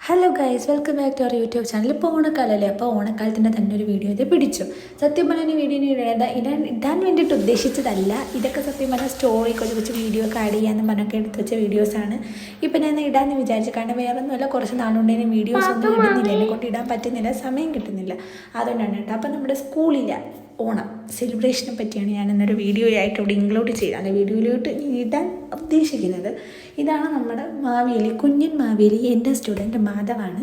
Hello guys, welcome back to our YouTube channel. ഇപ്പോൾ ഓണക്കാലല്ലേ, അപ്പോൾ ഓണക്കാലത്തിൻ്റെ തന്നെ ഒരു വീഡിയോ ഇത് പിടിച്ചു. സത്യം പറഞ്ഞാൽ ഈ വീഡിയോ ഇടാൻ വേണ്ടിയിട്ട് ഉദ്ദേശിച്ചതല്ല. ഇതൊക്കെ സത്യം പറഞ്ഞാൽ സ്റ്റോറി കുറച്ച് വീഡിയോ ഒക്കെ ആഡ് ചെയ്യാമെന്ന് പറഞ്ഞൊക്കെ എടുത്ത് വെച്ച വീഡിയോസാണ്. ഇപ്പം ഞാൻ ഇടാമെന്ന് വിചാരിച്ചു. കാരണം വേറെ ഒന്നുമല്ല, കുറച്ച് നാളുകൊണ്ടേ വീഡിയോസ് ഒന്നും ഇടുന്നില്ല, എന്നെ കൊണ്ട് ഇടാൻ പറ്റുന്നില്ല, സമയം കിട്ടുന്നില്ല. അതുകൊണ്ടാണ് കേട്ടോ. അപ്പം നമ്മുടെ സ്കൂളില്ല ഓണം സെലിബ്രേഷനെ പറ്റിയാണ് ഞാൻ ഇന്നൊരു വീഡിയോ ആയിട്ട് ഇവിടെ ഇൻക്ലൂഡ് ചെയ്തത്. വീഡിയോയിലോട്ട് ഇടാൻ ഉദ്ദേശിക്കുന്നത് ഇതാണ് നമ്മുടെ മാവേലി, കുഞ്ഞൻ മാവേലി. എൻ്റെ സ്റ്റുഡൻറ്റ് മാധവാണ്.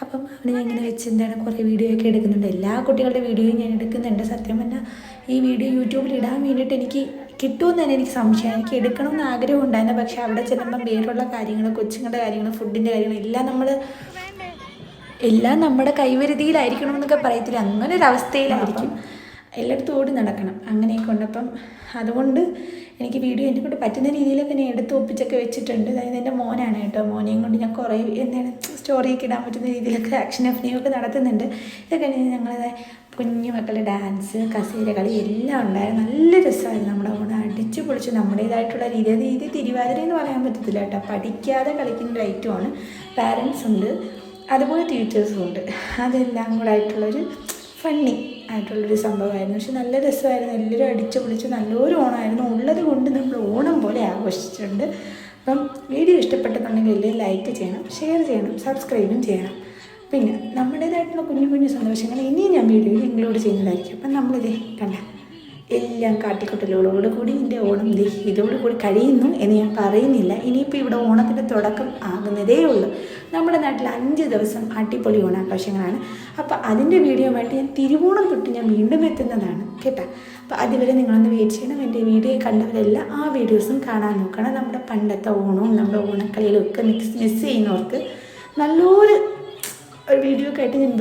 അപ്പം അവന് ഞാൻ ഇങ്ങനെ വെച്ച് എന്താണ് കുറേ വീഡിയോ ഒക്കെ എടുക്കുന്നുണ്ട്. എല്ലാ കുട്ടികളുടെ വീഡിയോയും ഞാൻ എടുക്കുന്നുണ്ട്. സത്യം പറഞ്ഞാൽ ഈ വീഡിയോ യൂട്യൂബിൽ ഇടാൻ വേണ്ടിയിട്ട് എനിക്ക് കിട്ടുമെന്ന് തന്നെ എനിക്ക് സംശയം. എനിക്ക് എടുക്കണമെന്ന് ആഗ്രഹം ഉണ്ടായിരുന്നു. പക്ഷേ അവിടെ ചെല്ലുമ്പം വേറുള്ള കാര്യങ്ങൾ, കൊച്ചുങ്ങളുടെ കാര്യങ്ങൾ, ഫുഡിൻ്റെ കാര്യങ്ങൾ എല്ലാം നമ്മുടെ കൈവരുതിയിലായിരിക്കണമെന്നൊക്കെ പറയത്തില്ല. അങ്ങനെ ഒരു അവസ്ഥയിലായിരിക്കും. എല്ലായിടത്തും ഓടി നടക്കണം, അങ്ങനെയൊക്കെ ഉണ്ട്. അപ്പം അതുകൊണ്ട് എനിക്ക് വീഡിയോ എന്നെ കൊണ്ട് പറ്റുന്ന രീതിയിലൊക്കെ ഞാൻ എടുത്ത് ഒപ്പിച്ചൊക്കെ വെച്ചിട്ടുണ്ട്. അതായത് എൻ്റെ മോനാണ് കേട്ടോ. മോനെയും കൊണ്ട് ഞാൻ കുറേ എന്താണ് സ്റ്റോറിയൊക്കെ ഇടാൻ പറ്റുന്ന രീതിയിലൊക്കെ ആക്ഷൻ അഭിനയമൊക്കെ നടത്തുന്നുണ്ട്. ഇതൊക്കെ ഞങ്ങളത് കുഞ്ഞു മക്കളുടെ ഡാൻസ്, കസേര കളി എല്ലാം ഉണ്ടായിരുന്നു. നല്ല രസമായിരുന്നു നമ്മുടെ ഓണം. അടിച്ചു പൊളിച്ചു നമ്മുടേതായിട്ടുള്ള രീതി. അത് ഇത് തിരുവാതിര എന്ന് പറയാൻ പറ്റത്തില്ല കേട്ടോ. പഠിക്കാതെ കളിക്കുന്ന ഒരു ഐറ്റമാണ്. പാരൻസ് ഉണ്ട്, അതുപോലെ ടീച്ചേഴ്സും ഉണ്ട്. അതെല്ലാം കൂടെ ആയിട്ടുള്ളൊരു ഫണ്ണി ആയിട്ടുള്ളൊരു സംഭവമായിരുന്നു. പക്ഷെ നല്ല രസമായിരുന്നു. എല്ലാവരും അടിച്ചു പൊളിച്ച് നല്ലൊരു ഓണമായിരുന്നു. ഉള്ളത് കൊണ്ട് നമ്മൾ ഓണം പോലെ ആഘോഷിച്ചിട്ടുണ്ട്. അപ്പം വീഡിയോ ഇഷ്ടപ്പെട്ടെന്നുണ്ടെങ്കിൽ എല്ലാവരും ലൈക്ക് ചെയ്യണം, ഷെയർ ചെയ്യണം, സബ്സ്ക്രൈബും ചെയ്യണം. പിന്നെ നമ്മുടേതായിട്ടുള്ള കുഞ്ഞു കുഞ്ഞു സന്തോഷങ്ങൾ ഇനിയും ഞാൻ വീഡിയോയിൽ ഇൻക്ലൂഡ് ചെയ്യുന്നതായിരിക്കും. അപ്പം നമ്മളിതേ കണ്ട എല്ലാം കാട്ടിക്കൂട്ടലോടുകൂടി എൻ്റെ ഓണം ഇതോടുകൂടി കഴിയുന്നു എന്ന് ഞാൻ പറയുന്നില്ല. ഇനിയിപ്പോൾ ഇവിടെ ഓണത്തിൻ്റെ തുടക്കം ആകുന്നതേ ഉള്ളൂ. നമ്മുടെ നാട്ടിൽ 5 ദിവസം അടിപൊളി ഓണാഘോഷങ്ങളാണ്. അപ്പോൾ അതിൻ്റെ വീഡിയോ ആയിട്ട് ഞാൻ തിരുവോണം തൊട്ട് ഞാൻ വീണ്ടും എത്തുന്നതാണ് കേട്ടോ. അപ്പോൾ അതുവരെ നിങ്ങളൊന്ന് വെയിറ്റ് ചെയ്യണം. എൻ്റെ വീഡിയോ കണ്ടവരെല്ലാം ആ വീഡിയോസും കാണാൻ നോക്കണം. നമ്മുടെ പണ്ടത്തെ ഓണവും നമ്മുടെ ഓണക്കളിയിലും ഒക്കെ മിസ് ചെയ്യുന്നവർക്ക് നല്ലൊരു വീഡിയോ ഒക്കെ ആയിട്ട് ഞാൻ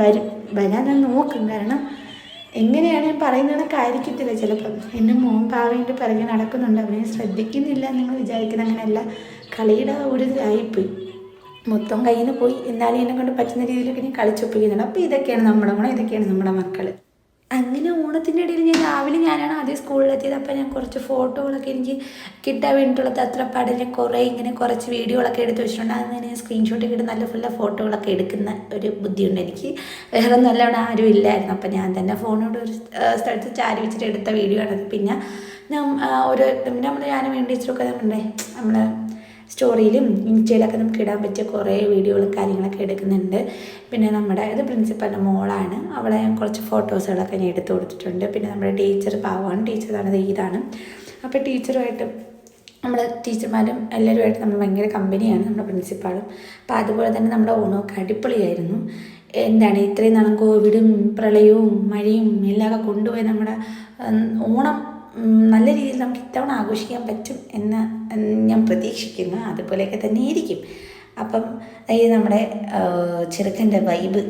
വരാൻ ഞാൻ നോക്കും. കാരണം എങ്ങനെയാണ് ഞാൻ പറയുന്നതെന്നൊക്കെ ആയിരിക്കത്തില്ല ചിലപ്പം. എൻ്റെ മോൻ പാവേൻ്റെ പിറകെ നടക്കുന്നുണ്ട്, അവനെ ശ്രദ്ധിക്കുന്നില്ല നിങ്ങൾ വിചാരിക്കുന്ന അങ്ങനെയല്ല. കളിയുടെ ഒരു ഇതായിപ്പോയി, മൊത്തം കയ്യിൽ നിന്ന് പോയി. എന്നാലും എന്നെ കൊണ്ട് പറ്റുന്ന രീതിയിലൊക്കെ ഞാൻ കളിച്ചൊപ്പിക്കുന്നുണ്ട്. അപ്പോൾ ഇതൊക്കെയാണ് നമ്മുടെ ഓണം, ഇതൊക്കെയാണ് നമ്മുടെ മക്കൾ. അങ്ങനെ ഓണത്തിൻ്റെ ഇടയിൽ രാവിലെ ഞാനാണ് ആദ്യം സ്കൂളിലെത്തിയത്. അപ്പോൾ ഞാൻ കുറച്ച് ഫോട്ടോകളൊക്കെ എനിക്ക് കിട്ടാൻ വേണ്ടിയിട്ടുള്ള തത്രപ്പാടിൽ ഞാൻ കുറച്ച് വീഡിയോകളൊക്കെ എടുത്ത് വെച്ചിട്ടുണ്ട്. അതിന് ഞാൻ സ്ക്രീൻഷോട്ടൊക്കെ ഇട്ട് നല്ല ഫുള്ള ഫോട്ടോകളൊക്കെ എടുക്കുന്ന ഒരു ബുദ്ധിയുണ്ട് എനിക്ക്. വേറെ ഒന്നും അവിടെ ആരും ഇല്ലായിരുന്നു. അപ്പോൾ ഞാൻ തന്നെ ഫോണോട് ഒരു സ്ഥലത്ത് ചാരി വെച്ചിട്ട് എടുത്ത വീഡിയോ ആണ്. പിന്നെ ഞാൻ വേണ്ടി വെച്ചിട്ടൊക്കെ നമ്മൾ സ്റ്റോറിയിലും ഇൻസ്റ്റയിലൊക്കെ നമുക്ക് ഇടാൻ പറ്റിയ കുറേ വീഡിയോകളും കാര്യങ്ങളൊക്കെ എടുക്കുന്നുണ്ട്. പിന്നെ നമ്മുടെ ഇത് പ്രിൻസിപ്പലിൻ്റെ മോളാണ്, അവളെ ഞാൻ കുറച്ച് ഫോട്ടോസുകളൊക്കെ ഞാൻ എടുത്തു കൊടുത്തിട്ടുണ്ട്. പിന്നെ നമ്മുടെ ടീച്ചർ പാവമാണ്, ടീച്ചറാണ് ഇതാണ്. അപ്പോൾ ടീച്ചറുമായിട്ട് നമ്മൾ ടീച്ചർമാരും എല്ലാവരുമായിട്ട് നമ്മൾ ഭയങ്കര കമ്പനിയാണ് നമ്മുടെ പ്രിൻസിപ്പാളും. അപ്പോൾ അതുപോലെ തന്നെ നമ്മുടെ ഓണമൊക്കെ അടിപൊളിയായിരുന്നു. എന്താണ് ഇത്രയും നാളും കോവിഡും പ്രളയവും മഴയും എല്ലാം കൊണ്ടുപോയി നമ്മുടെ ഓണം നല്ല രീതിയിൽ നമുക്ക് ഇത്തവണ ആഘോഷിക്കാൻ പറ്റും എന്ന് ഞാൻ പ്രതീക്ഷിക്കുന്നു. അതുപോലെയൊക്കെ തന്നെ ഇരിക്കും. അപ്പം നമ്മുടെ ചെറുക്കൻ്റെ വൈബ്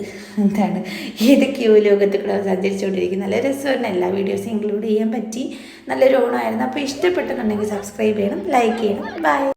എന്താണ് ഏതൊക്കെയോ ലോകത്ത് കൂടെ സഞ്ചരിച്ചുകൊണ്ടിരിക്കും. നല്ല രസമാണ്. എല്ലാ വീഡിയോസും ഇൻക്ലൂഡ് ചെയ്യാൻ പറ്റി. നല്ലൊരു ഓണമായിരുന്നു. അപ്പോൾ ഇഷ്ടപ്പെട്ടെന്നുണ്ടെങ്കിൽ സബ്സ്ക്രൈബ് ചെയ്യണം, ലൈക്ക് ചെയ്യണം. ബൈ.